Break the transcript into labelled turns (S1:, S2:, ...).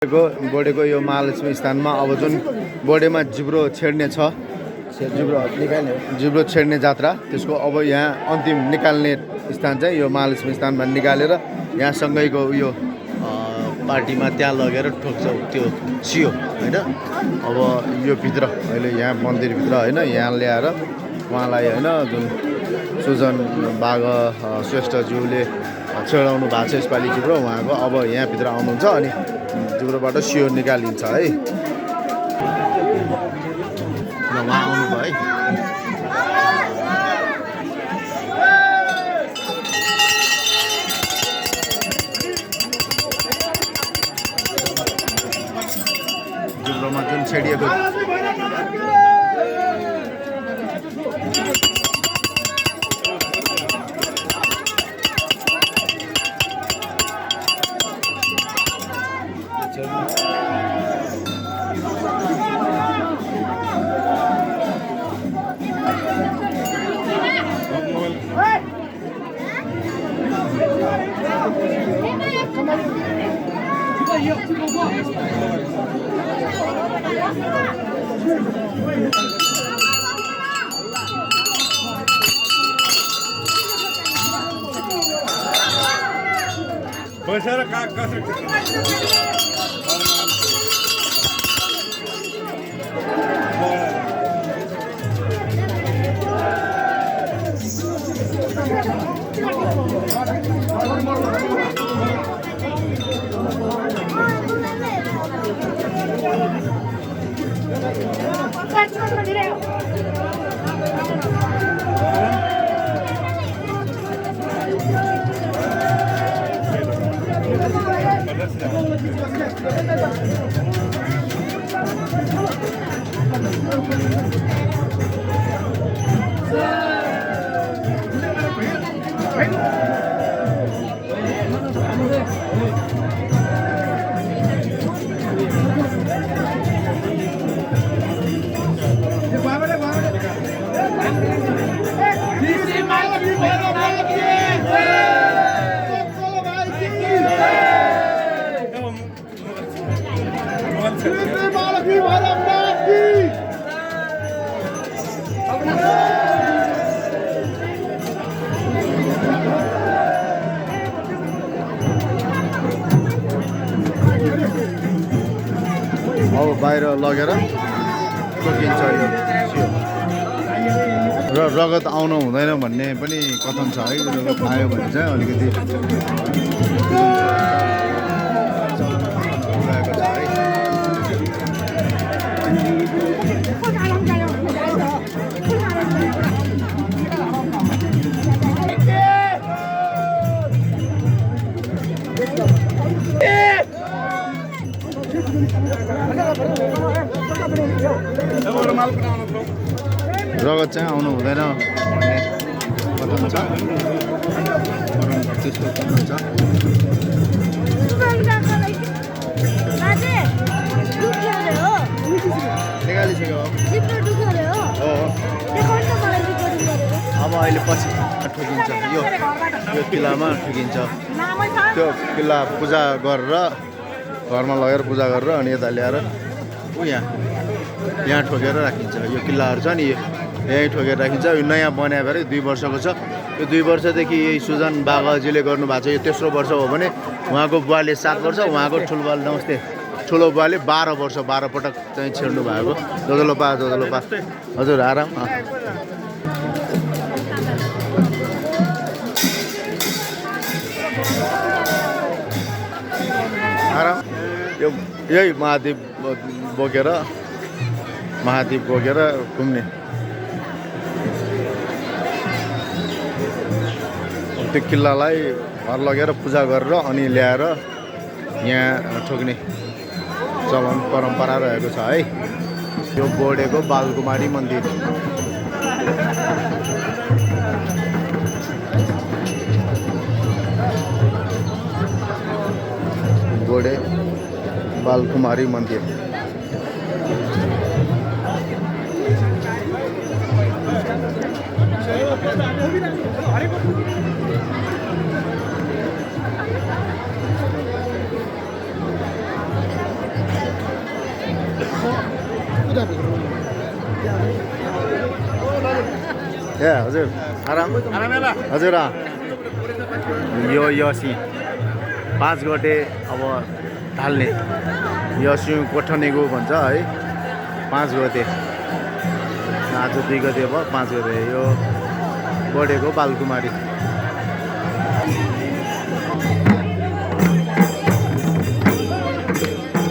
S1: बोडेको यो महालक्ष्मी स्थानमा अब जुन बोडेमा जिब्रो छेड्ने छ जिब्रो छेड्ने जात्रा त्यसको अब यहाँ अन्तिम निकाल्ने स्थान चाहिँ यो महालक्ष्मी स्थानमा निकालेर यहाँ सँगैको यो पार्टीमा त्यहाँ लगेर ठोक्छ त्यो सियो होइन। अब यो भित्र अहिले यहाँ मन्दिरभित्र होइन यहाँ ल्याएर उहाँलाई होइन जुन सुजन बाग श्रेष्ठज्यूले छेडाउनु भएको छ यसपालि जिब्रो उहाँको अब यहाँभित्र आउनुहुन्छ अनि जिब्रोबाट सियो निकालिन्छ है। उहाँ आउनुभयो है। जिब्रोमा जुन छेडिएको अब बाहिर लगेर ठोकिन्छ यो सियो र रगत आउनु हुँदैन भन्ने पनि कथन छ है। रगत आयो भने चाहिँ अलिकति रगत चाहिँ आउनु हुँदैन भन्ने कथन छ। त्यसको कथन छ। अब अहिले पछि ठोकिन्छ यो किल्लामा ठोकिन्छ। त्यो किल्ला पूजा गरेर घरमा लगेर पूजा गरेर अनि यता ल्याएर यहाँ ठोकेर राखिन्छ। यो किल्लाहरू छ नि यहीँ ठोकेर राखिन्छ। यो नयाँ बनायो भने 2 वर्षको छ। यो 2 वर्षदेखि यही सुजन बागजीले गर्नुभएको छ। यो तेस्रो वर्ष हो भने उहाँको बुवाले 7 वर्ष उहाँको ठुलो बुवाले नमस्ते ठुलो बुवाले 12 वर्ष 12 पटक चाहिँ छेड्नु भएको। जोजलोपा हजुर आराम आराम। यो यही महादेव बोकेर घुम्ने त्यो किल्लालाई घर लगेर पूजा गरेर अनि ल्याएर यहाँ ठोक्ने चलन परम्परा रहेको छ है। यो बोडेको बालकुमारी मन्दिर बोडे बालकुमारी मन्दिर। ए हजुर आराम हजुर यो यसी 5 गते अब थाल्ने यसी कोठनेको भन्छ है 5 गते आज 2 गते भयो 5 गते यो बढेको बालकुमारी